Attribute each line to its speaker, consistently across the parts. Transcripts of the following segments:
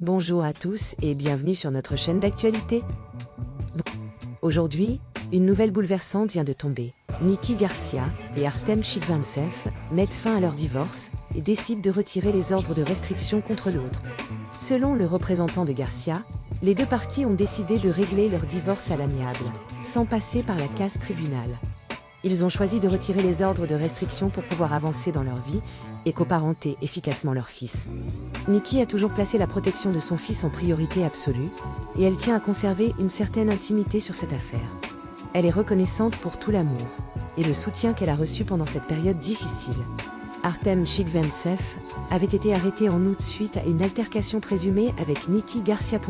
Speaker 1: Bonjour à tous et bienvenue sur notre chaîne d'actualité. Aujourd'hui, une nouvelle bouleversante vient de tomber. Nikki Garcia et Artem Chikvintsev mettent fin à leur divorce et décident de retirer les ordres de restriction contre l'autre. Selon le représentant de Garcia, les deux parties ont décidé de régler leur divorce à l'amiable, sans passer par la case tribunal. Ils ont choisi de retirer les ordres de restriction pour pouvoir avancer dans leur vie et coparenter efficacement leur fils. Nikki a toujours placé la protection de son fils en priorité absolue, et elle tient à conserver une certaine intimité sur cette affaire. Elle est reconnaissante pour tout l'amour et le soutien qu'elle a reçu pendant cette période difficile. Artem Chikvintsev avait été arrêté en août suite à une altercation présumée avec Nikki Garcia.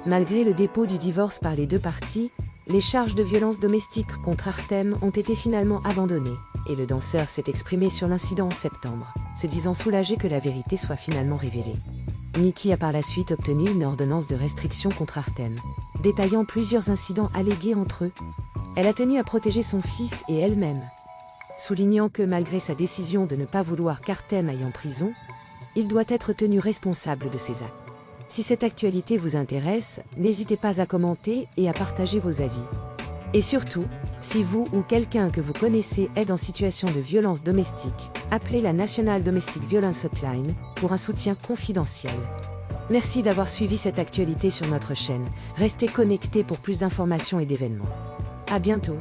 Speaker 1: Malgré le dépôt du divorce par les deux parties, les charges de violence domestique contre Artem ont été finalement abandonnées, et le danseur s'est exprimé sur l'incident en septembre, se disant soulagé que la vérité soit finalement révélée. Nikki a par la suite obtenu une ordonnance de restriction contre Artem, détaillant plusieurs incidents allégués entre eux. Elle a tenu à protéger son fils et elle-même, soulignant que malgré sa décision de ne pas vouloir qu'Artem aille en prison, il doit être tenu responsable de ses actes. Si cette actualité vous intéresse, n'hésitez pas à commenter et à partager vos avis. Et surtout, si vous ou quelqu'un que vous connaissez est en situation de violence domestique, appelez la National Domestic Violence Hotline pour un soutien confidentiel. Merci d'avoir suivi cette actualité sur notre chaîne. Restez connectés pour plus d'informations et d'événements. À bientôt.